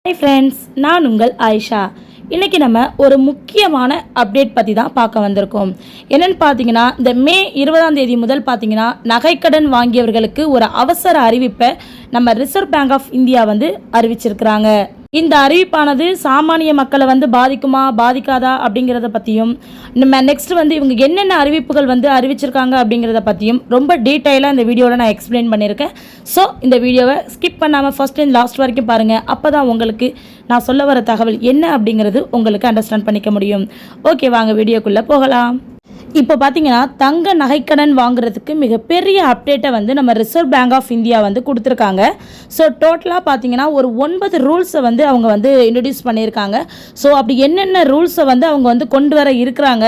Hi friends, நான் உங்கள் ஆயிஷா. இன்றைக்கி நம்ம ஒரு முக்கியமான அப்டேட் பற்றி தான் பார்க்க வந்திருக்கோம். என்னென்னு பார்த்தீங்கன்னா, இந்த மே 20ஆம் தேதி முதல் பார்த்தீங்கன்னா நகைக்கடன் வாங்கியவர்களுக்கு ஒரு அவசர அறிவிப்பை நம்ம ரிசர்வ் பேங்க் ஆஃப் இந்தியா அறிவிச்சிருக்கிறாங்க. இந்த அறிவிப்பானது சாமானிய மக்களை பாதிக்குமா பாதிக்காதா அப்படிங்கிறத பற்றியும், நம்ம நெக்ஸ்ட் இவங்க என்னென்ன அறிவிப்புகள் அறிவிச்சிருக்காங்க அப்படிங்கிறத பற்றியும் ரொம்ப டீட்டெயிலாக இந்த வீடியோவில் நான் எக்ஸ்பிளைன் பண்ணியிருக்கேன். ஸோ இந்த வீடியோவை ஸ்கிப் பண்ணாமல் ஃபர்ஸ்ட் அண்ட் லாஸ்ட் வரைக்கும் பாருங்கள். அப்போ தான் உங்களுக்கு நான் சொல்ல வர தகவல் என்ன அப்படிங்கிறது உங்களுக்கு அண்டர்ஸ்டாண்ட் பண்ணிக்க முடியும். ஓகே, வாங்க வீடியோக்குள்ளே போகலாம். இப்போ பார்த்தீங்கன்னா தங்க நகைக்கடன் வாங்குறதுக்கு மிகப்பெரிய அப்டேட்டை நம்ம ரிசர்வ் பேங்க் ஆஃப் இந்தியா கொடுத்துருக்காங்க. ஸோ டோட்டலாக பார்த்தீங்கன்னா ஒரு 9 ரூல்ஸை அவங்க இன்ட்ரடியூஸ் பண்ணியிருக்காங்க. ஸோ அப்படி என்னென்ன ரூல்ஸை அவங்க கொண்டு வர இருக்கிறாங்க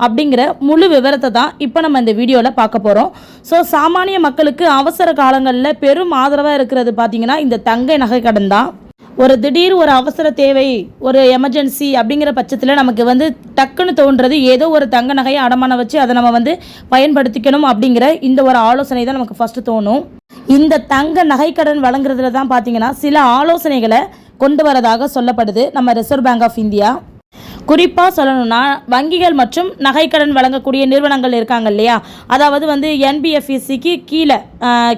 அப்படிங்கிற முழு விவரத்தை தான் இப்போ நம்ம இந்த வீடியோவில் பார்க்க போகிறோம். ஸோ சாமானிய மக்களுக்கு அவசர காலங்களில் பெரும் ஆதரவாக இருக்கிறது பார்த்தீங்கன்னா இந்த தங்க நகைக்கடன் தான். ஒரு திடீர் ஒரு அவசர தேவை, ஒரு எமர்ஜென்சி அப்படிங்கிற பட்சத்தில் நமக்கு டக்குன்னு தோன்றது ஏதோ ஒரு தங்க நகையை அடமானம் வச்சு அதை நம்ம பயன்படுத்திக்கணும் அப்படிங்கிற இந்த ஒரு ஆலோசனை தான் நமக்கு ஃபஸ்ட்டு தோணும். இந்த தங்க நகைக்கடன் வழங்குறதுல தான் பார்த்தீங்கன்னா சில ஆலோசனைகளை கொண்டு வரதாக சொல்லப்படுது நம்ம ரிசர்வ் பேங்க் ஆஃப் இந்தியா. குறிப்பாக சொல்லணும்னா வங்கிகள் மற்றும் நகைக்கடன் வழங்கக்கூடிய நிறுவனங்கள் இருக்காங்க இல்லையா, அதாவது என்பிஎஃப்சிக்கு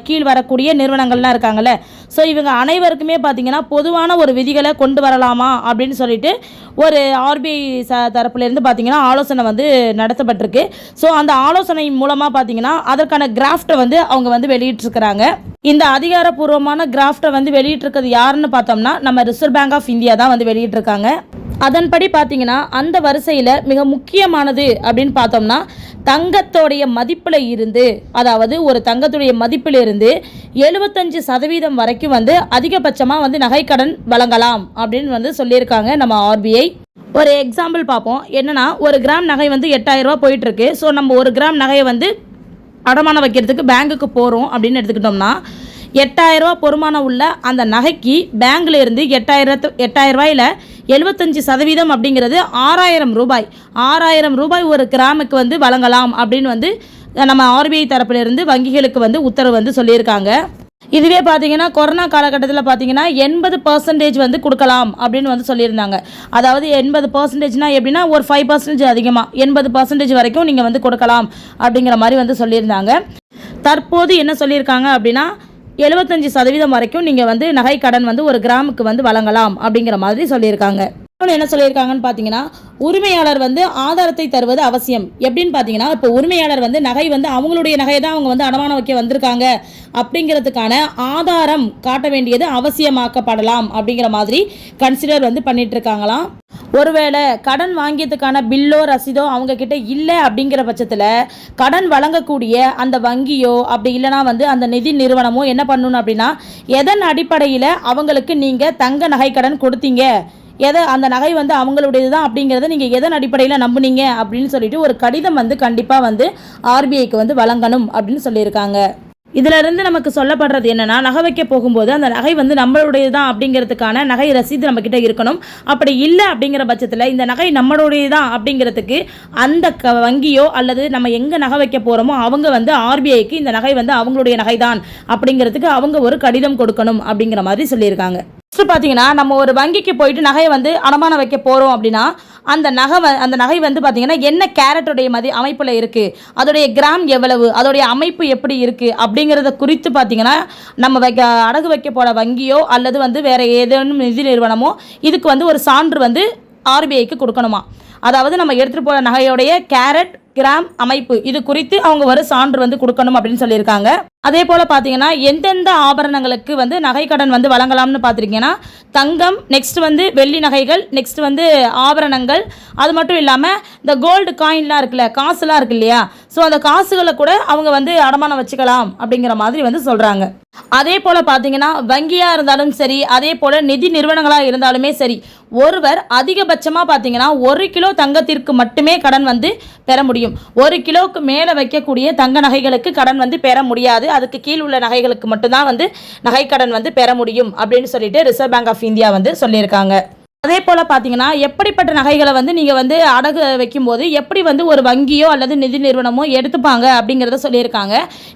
கீழ் வரக்கூடிய நிறுவனங்கள்லாம் இருக்காங்கல்ல. ஸோ இவங்க அனைவருக்குமே பார்த்திங்கன்னா பொதுவான ஒரு விதிகளை கொண்டு வரலாமா அப்படின்னு சொல்லிட்டு ஒரு ஆர்பிஐ தரப்புலேருந்து பார்த்திங்கன்னா ஆலோசனை நடத்தப்பட்டிருக்கு. ஸோ அந்த ஆலோசனை மூலமாக பார்த்திங்கன்னா அதற்கான கிராஃப்டை அவங்க வெளியிட்டிருக்கிறாங்க. இந்த அதிகாரப்பூர்வமான கிராஃப்டை வெளியிட்டிருக்கிறது யாருன்னு பார்த்தோம்னா நம்ம ரிசர்வ் பேங்க் ஆஃப் இந்தியா தான் வெளியிட்டிருக்காங்க. அதன்படி பார்த்தீங்கன்னா அந்த வரிசையில் மிக முக்கியமானது அப்படின்னு பார்த்தோம்னா தங்கத்தோடைய மதிப்பில் இருந்து, அதாவது ஒரு தங்கத்துடைய மதிப்பில் இருந்து 75% வரைக்கும் அதிகபட்சமாக நகைக்கடன் வழங்கலாம் அப்படின்னு சொல்லியிருக்காங்க நம்ம ஆர்பிஐ. ஒரு எக்ஸாம்பிள் பார்ப்போம். என்னென்னா ஒரு கிராம் நகை 8,000 ரூபா போயிட்டுருக்கு. ஸோ நம்ம ஒரு கிராம் நகையை அடமானம் வைக்கிறதுக்கு பேங்குக்கு போகிறோம் அப்படின்னு எடுத்துக்கிட்டோம்னா 8,000 ரூபா பொறுமானம் உள்ள அந்த நகைக்கு பேங்கில் இருந்து 8,000 ரூபாயில் 75% அப்படிங்கிறது 6,000 ரூபாய். 6,000 ரூபாய் ஒரு கிராமுக்கு வழங்கலாம் அப்படின்னு நம்ம ஆர்பிஐ தரப்பிலிருந்து வங்கிகளுக்கு உத்தரவு சொல்லியிருக்காங்க. இதுவே பார்த்தீங்கன்னா கொரோனா காலகட்டத்தில் பார்த்தீங்கன்னா 80% கொடுக்கலாம் அப்படின்னு சொல்லியிருந்தாங்க. அதாவது 80%னா எப்படின்னா ஒரு 5% அதிகமாக 80% வரைக்கும் நீங்கள் கொடுக்கலாம் அப்படிங்கிற மாதிரி சொல்லியிருந்தாங்க. தற்போது என்ன சொல்லியிருக்காங்க அப்படின்னா 75% வரைக்கும் நீங்கள் நகை கடன் ஒரு கிராமுக்கு வழங்கலாம் அப்படிங்கிற மாதிரி சொல்லியிருக்காங்க. என்ன சொல்லியிருக்காங்கன்னு பார்த்தீங்கன்னா உரிமையாளர் ஆதாரத்தை தருவது அவசியம். எப்படின்னு பார்த்தீங்கன்னா இப்போ உரிமையாளர் நகை அவங்களுடைய நகையை தான் அவங்க அடமானம் வைக்க வந்திருக்காங்க அப்படிங்கிறதுக்கான ஆதாரம் காட்ட வேண்டியது அவசியமாக்கப்படலாம் அப்படிங்கிற மாதிரி கன்சிடர் பண்ணிட்டு இருக்காங்களாம். ஒருவேளை கடன் வாங்கியதுக்கான பில்லோ ரசீதோ அவங்க கிட்ட இல்லை அப்படிங்கிற பட்சத்தில் கடன் வழங்கக்கூடிய அந்த வங்கியோ அப்படி இல்லைனா அந்த நிதி நிறுவனமோ என்ன பண்ணணும் அப்படின்னா எதன் அடிப்படையில் அவங்களுக்கு நீங்கள் தங்க நகை கடன் கொடுத்தீங்க, அந்த நகை அவங்களுடையது தான் அப்படிங்கிறத நீங்கள் எதன் அடிப்படையில் நம்புனீங்க அப்படின்னு சொல்லிட்டு ஒரு கடிதம் கண்டிப்பாக ஆர்பிஐக்கு வழங்கணும் அப்படின்னு சொல்லியிருக்காங்க. இதிலிருந்து நமக்கு சொல்லப்படுறது என்னென்னா நகை வைக்க போகும்போது அந்த நகை நம்மளுடையது தான் அப்படிங்கிறதுக்கான நகை ரசீது நம்மக்கிட்ட இருக்கணும். அப்படி இல்லை அப்படிங்கிற பட்சத்தில் இந்த நகை நம்மளுடையது தான் அப்படிங்கிறதுக்கு அந்த வங்கியோ அல்லது நம்ம எங்கே நகை வைக்க போகிறோமோ அவங்க ஆர்பிஐக்கு இந்த நகை அவங்களுடைய நகை தான் அப்படிங்கிறதுக்கு அவங்க ஒரு கடிதம் கொடுக்கணும் அப்படிங்கிற மாதிரி சொல்லியிருக்காங்க. ஃபஸ்ட்டு பார்த்தீங்கன்னா நம்ம ஒரு வங்கிக்கு போயிட்டு நகையை அடமானம் வைக்க போகிறோம் அப்படின்னா அந்த நகை பார்த்தீங்கன்னா என்ன கேரட்டுடைய அமைப்பில் இருக்குது, அதோடைய கிராம் எவ்வளவு, அதோடைய அமைப்பு எப்படி இருக்குது அப்படிங்கிறத குறித்து பார்த்தீங்கன்னா நம்ம அடகு வைக்க போகிற வங்கியோ அல்லது வேறு ஏதேனும் நிதி நிறுவனமோ இதுக்கு ஒரு சான்று ஆர்பிஐக்கு கொடுக்கணுமா. அதாவது நம்ம எடுத்துகிட்டு போகிற நகையோடைய கேரட் கிராம் அமைப்பு இது குறித்து அவங்க ஒரு சான்று கொடுக்கணும் அப்படின்னு சொல்லியிருக்காங்க. அதே போல் பார்த்தீங்கன்னா எந்தெந்த ஆபரணங்களுக்கு நகை கடன் வழங்கலாம்னு பார்த்துருக்கீங்கன்னா தங்கம், நெக்ஸ்ட் வெள்ளி நகைகள், நெக்ஸ்ட் ஆபரணங்கள், அது மட்டும் இல்லாமல் இந்த கோல்டு காயின்லாம் இருக்குல்ல, காசுலாம் இருக்கு இல்லையா, ஸோ அந்த காசுகளை கூட அவங்க அடமானம் வச்சுக்கலாம் அப்படிங்கிற மாதிரி சொல்கிறாங்க. அதே போல் பார்த்தீங்கன்னா வங்கியாக இருந்தாலும் சரி, அதே போல் நிதி நிறுவனங்களாக இருந்தாலுமே சரி, ஒருவர் அதிகபட்சமாக பார்த்தீங்கன்னா 1 கிலோ தங்கத்திற்கு மட்டுமே கடன் பெற முடியும். 1 கிலோவுக்கு மேலே வைக்கக்கூடிய தங்க நகைகளுக்கு கடன் பெற முடியாது. அதுக்கு கீழ் உள்ள நகைகளுக்கு மட்டும்தான் நகை கடன் பெற முடியும் அப்படின்னு சொல்லிட்டு ரிசர்வ் பேங்க் ஆஃப் இந்தியா சொல்லியிருக்காங்க. அதே போல் பார்த்தீங்கன்னா எப்படிப்பட்ட நகைகளை வந்து நீங்கள் வந்து அடகு வைக்கும்போது எப்படி வந்து ஒரு வங்கியோ அல்லது நிதி நிறுவனமோ எடுத்துப்பாங்க அப்படிங்கிறத சொல்லியிருக்காங்க.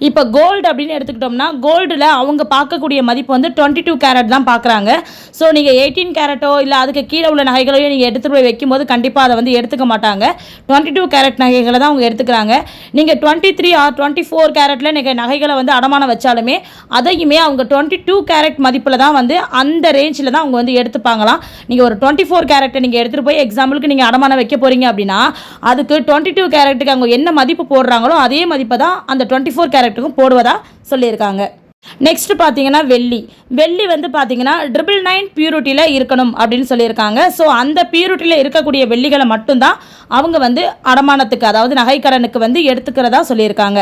இப்போ கோல்டு அப்படின்னு எடுத்துக்கிட்டோம்னா கோல்டில் அவங்க பார்க்கக்கூடிய மதிப்பு வந்து 22 கேரட் தான் பார்க்குறாங்க. ஸோ நீங்கள் 18 கேரட்டோ இல்லை அதுக்கு கீழே உள்ள நகைகளையும் நீங்கள் எடுத்துகிட்டு போய் வைக்கும்போது கண்டிப்பாக அதை வந்து எடுத்துக்க மாட்டாங்க. 22 கேரட் நகைகளை தான் அவங்க எடுத்துக்கிறாங்க. நீங்கள் 23 ஆர் 24 கேரட்டில் நீங்கள் நகைகளை வந்து அடமானம் வச்சாலுமே அதையுமே அவங்க 22 கேரட் மதிப்பில் தான் வந்து அந்த ரேஞ்சில் தான் அவங்க வந்து எடுத்துப்பாங்களாம். நீங்கள் ஒரு 24 கேரட்டை நீங்கள் எடுத்துகிட்டு போய் எக்ஸாம்பிளுக்கு நீங்கள் அடமானம் வைக்க போகிறீங்க அப்படின்னா அதுக்கு 22 கேரட்டுக்கு அவங்க என்ன மதிப்பு போடுறாங்களோ அதே மதிப்பை தான் அந்த 24 கேரட்டுக்கும் போடுவதா சொல்லியிருக்காங்க. நெக்ஸ்ட் பார்த்தீங்கன்னா வெள்ளி வந்து பார்த்தீங்கன்னா 999 பியூரிட்டியில் இருக்கணும் அப்படின்னு சொல்லியிருக்காங்க. ஸோ அந்த பியூரிட்டியில் இருக்கக்கூடிய வெள்ளிகளை மட்டும்தான் அவங்க வந்து அடமானத்துக்கு அதாவது நகைக்கடனுக்கு வந்து எடுத்துக்கிறதா சொல்லியிருக்காங்க.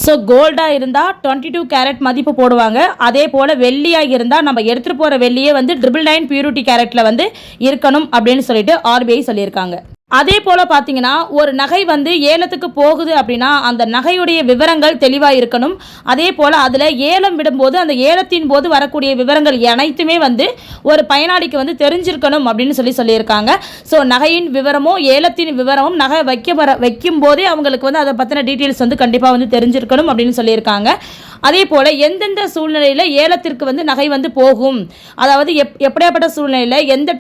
ஸோ கோல்டாக இருந்தால் 22 கேரட் மதிப்பு போடுவாங்க. அதே போல் வெள்ளியாக இருந்தால் நம்ம எடுத்துகிட்டு போகிற வெள்ளியே வந்து 999 பியூரிட்டி கேரட்டில் வந்து இருக்கணும் அப்படின்னு சொல்லிட்டு RBI சொல்லியிருக்காங்க. அதே போல் பார்த்தீங்கன்னா ஒரு நகை வந்து ஏலத்துக்கு போகுது அப்படின்னா அந்த நகையுடைய விவரங்கள் தெளிவாக இருக்கணும். அதே போல் அதில் ஏலம் விடும்போது அந்த ஏலத்தின் போது வரக்கூடிய விவரங்கள் அனைத்துமே வந்து ஒரு பயனாளிக்கு வந்து தெரிஞ்சிருக்கணும் அப்படின்னு சொல்லியிருக்காங்க. ஸோ நகையின் விவரமோ ஏலத்தின் விவரமும் நகை வைக்கும் போதே அவங்களுக்கு வந்து அதை பற்றின டீட்டெயில்ஸ் வந்து கண்டிப்பாக வந்து தெரிஞ்சிருக்கணும் அப்படின்னு சொல்லியிருக்காங்க. அதே போல் எந்தெந்த சூழ்நிலையில் ஏலத்திற்கு வந்து நகை வந்து போகும், அதாவது எப்படியாப்பட்ட சூழ்நிலையில் எந்த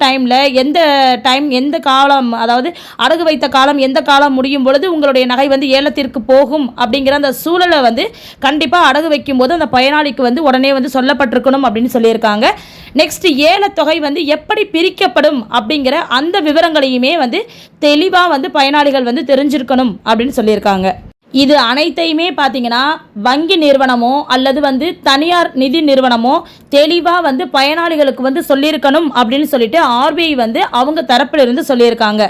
டைம் எந்த காலம், அதாவது அடகு வைத்த காலம் எந்த காலம் முடியும் பொழுது உங்களுடைய நகை வந்து ஏலத்திற்கு போகும் அப்படிங்கிற அந்த சூழலை வந்து கண்டிப்பாக அடகு வைக்கும்போது அந்த பயனாளிக்கு வந்து உடனே வந்து சொல்லப்பட்டிருக்கணும் அப்படின்னு சொல்லியிருக்காங்க. நெக்ஸ்ட் ஏலத்தொகை வந்து எப்படி பிரிக்கப்படும் அப்படிங்கிற அந்த விவரங்களையுமே வந்து தெளிவாக வந்து பயனாளிகள் வந்து தெரிஞ்சிருக்கணும் அப்படின்னு சொல்லியிருக்காங்க. இது அனைத்தையுமே பார்த்தீங்கன்னா வங்கி நிறுவனமோ அல்லது வந்து தனியார் நிதி நிறுவனமோ தெளிவாக வந்து பயனாளிகளுக்கு வந்து சொல்லியிருக்கணும் அப்படின்னு சொல்லிட்டு RBI வந்து அவங்க தரப்பிலிருந்து சொல்லியிருக்காங்க.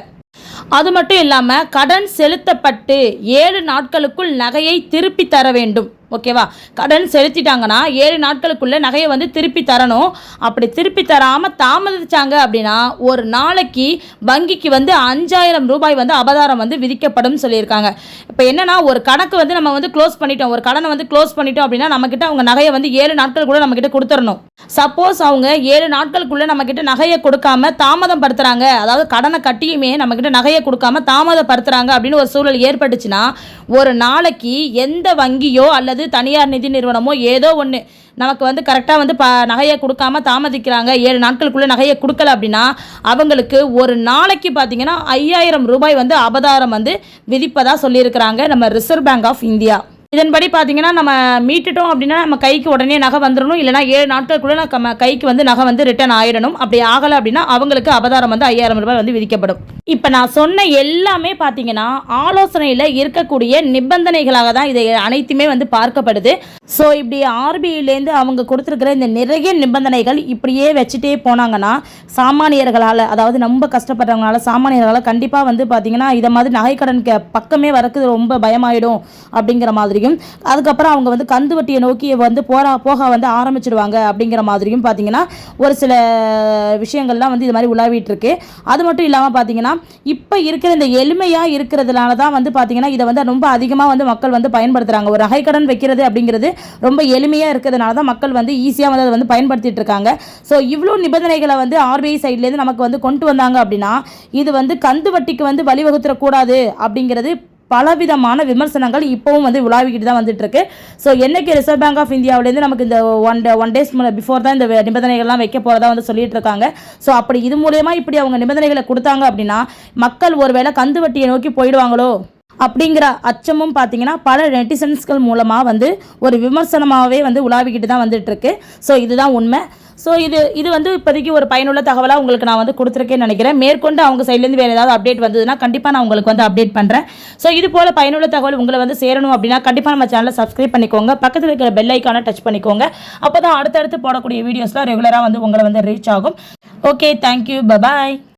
அது மட்டும் இல்லாமல் கடன் செலுத்தப்பட்டு 7 நாட்களுக்குள் நகையை திருப்பி தர வேண்டும். ஓகேவா, கடன் செலுத்திட்டாங்கன்னா 7 நாட்களுக்குள்ளே நகையை வந்து திருப்பி தரணும். அப்படி திருப்பி தராமல் தாமதிச்சாங்க அப்படின்னா ஒரு நாளைக்கு வங்கிக்கு வந்து 5000 ரூபாய் வந்து அபதாரம் வந்து விதிக்கப்படும் சொல்லியிருக்காங்க. இப்போ என்னன்னா ஒரு கணக்கு வந்து நம்ம வந்து க்ளோஸ் பண்ணிட்டோம், ஒரு கடனை வந்து க்ளோஸ் பண்ணிட்டோம் அப்படின்னா நம்மக்கிட்ட அவங்க நகையை வந்து 7 நாட்களுக்குள்ளே நம்மக்கிட்ட கொடுத்துடணும். சப்போஸ் அவங்க 7 நாட்களுக்குள்ளே நம்மக்கிட்ட நகையை கொடுக்காம தாமதம் படுத்துறாங்க, அதாவது கடனை கட்டியுமே நம்மக்கிட்ட நகையை கொடுக்காம தாமதப்படுத்துறாங்க அப்படின்னு ஒரு சூழல் ஏற்பட்டுச்சுன்னா ஒரு நாளைக்கு எந்த வங்கியோ அல்லது தனியார் நிதி நிறுவனமோ ஏதோ ஒன்று நமக்கு வந்து கரெக்டாக வந்து நகையை கொடுக்காம தாமதிக்கிறாங்க, 7 நாட்களுக்குள்ளே நகையை கொடுக்கல அப்படின்னா அவங்களுக்கு ஒரு நாளைக்கு பார்த்தீங்கன்னா 5000 ரூபாய் வந்து அபதாரம் வந்து விதிப்பதாக சொல்லியிருக்கிறாங்க நம்ம ரிசர்வ் பேங்க் ஆஃப் இந்தியா. இதன்படி பார்த்தீங்கன்னா நம்ம மீட்டுட்டோம் அப்படின்னா நம்ம கைக்கு உடனே நகை வந்துடணும், இல்லைனா 7 நாட்களுக்குள்ளே நம்ம கைக்கு வந்து நகை வந்து ரிட்டர்ன் ஆயிடணும். அப்படி ஆகலை அப்படின்னா அவங்களுக்கு அபதாரம் வந்து 5000 ரூபாய் வந்து விதிக்கப்படும். இப்போ நான் சொன்ன எல்லாமே பார்த்தீங்கன்னா ஆலோசனையில் இருக்கக்கூடிய நிபந்தனைகளாக தான் இதை அனைத்துமே வந்து பார்க்கப்படுது. ஸோ இப்படி RBIலேருந்து அவங்க கொடுத்துருக்கிற இந்த நிறைய நிபந்தனைகள் இப்படியே வச்சுட்டே போனாங்கன்னா சாமானியர்களால், அதாவது ரொம்ப கஷ்டப்படுறவங்களால சாமானியர்களால் கண்டிப்பாக வந்து பார்த்தீங்கன்னா இதை மாதிரி நகைக்கடன் பக்கமே வரக்கு ரொம்ப பயமாயிடும் அப்படிங்கிற மாதிரியும், அதுக்கப்புறம் அவங்க வந்து கந்து வட்டியை நோக்கி வந்து போக வந்து ஆரம்பிச்சிடுவாங்க அப்படிங்கிற மாதிரியும் பார்த்தீங்கன்னா ஒரு சில விஷயங்கள்லாம் வந்து இது மாதிரி உலாவிட்டு இருக்கு. அது மட்டும் இல்லாமல் பார்த்தீங்கன்னா இப்போ இருக்கிற இந்த எளிமையாக இருக்கிறதுனால தான் வந்து பார்த்தீங்கன்னா இதை வந்து ரொம்ப அதிகமாக வந்து மக்கள் வந்து பயன்படுத்துகிறாங்க. ஒரு நகைக்கடன் வைக்கிறது அப்படிங்கிறது ரொம்ப எளிமையாக இருக்கிறதுனால தான் மக்கள் வந்து ஈஸியாக வந்து அதை வந்து பயன்படுத்திட்டு இருக்காங்க. ஸோ இவ்வளோ நிபந்தனைகளை வந்து RBI சைட்லேருந்து நமக்கு வந்து கொண்டு வந்தாங்க அப்படின்னா இது வந்து கந்து வட்டிக்கு வந்து வழிவகுத்துடக்கூடாது அப்படிங்கிறது பலவிதமான விமர்சனங்கள் இப்போவும் வந்து உலாவிக்கிட்டு தான் வந்துட்டு இருக்கு. ஸோ என்னைக்கு ரிசர்வ் பேங்க் ஆஃப் இந்தியாவிலேருந்து நமக்கு இந்த ஒன் டேஸ் பிஃபோர் தான் இந்த நிபந்தனைகள்லாம் வைக்க போகிறதா வந்து சொல்லிட்டு இருக்காங்க. ஸோ அப்படி இது மூலயமா இப்படி அவங்க நிபந்தனைகளை கொடுத்தாங்க அப்படின்னா மக்கள் ஒருவேளை கந்து வட்டியை நோக்கி போயிடுவாங்களோ அப்படிங்கிற அச்சமும் பார்த்தீங்கன்னா பல நெட்டிசன்ஸ்கள் மூலமாக வந்து ஒரு விமர்சனமாகவே வந்து உலாவிக்கிட்டு தான் வந்துட்டு இருக்கு. ஸோ இதுதான் உண்மை. ஸோ இது வந்து இப்போதைக்கு ஒரு பயனுள்ள தகவலாக உங்களுக்கு நான் வந்து கொடுத்துருக்கேன்னு நினைக்கிறேன். மேற்கொண்டு அவங்க சைட்லேருந்து வேறு ஏதாவது அப்டேட் வந்ததுன்னா கண்டிப்பாக நான் உங்களுக்கு வந்து அப்டேட் பண்ணுறேன். ஸோ இது போல் பயனுள்ள தகவல் உங்களை வந்து சேரணும் அப்படின்னா கண்டிப்பாக நம்ம சேனலை சப்ஸ்கிரைப் பண்ணிக்கோங்க, பக்கத்தில் இருக்கிற பெல் ஐக்கானை டச் பண்ணிக்கோங்க. அப்போ தான் அடுத்தடுத்து போடக்கூடிய வீடியோஸ்லாம் ரெகுலராக வந்து உங்களை வந்து ரீச் ஆகும். Okay, thank you, bye bye.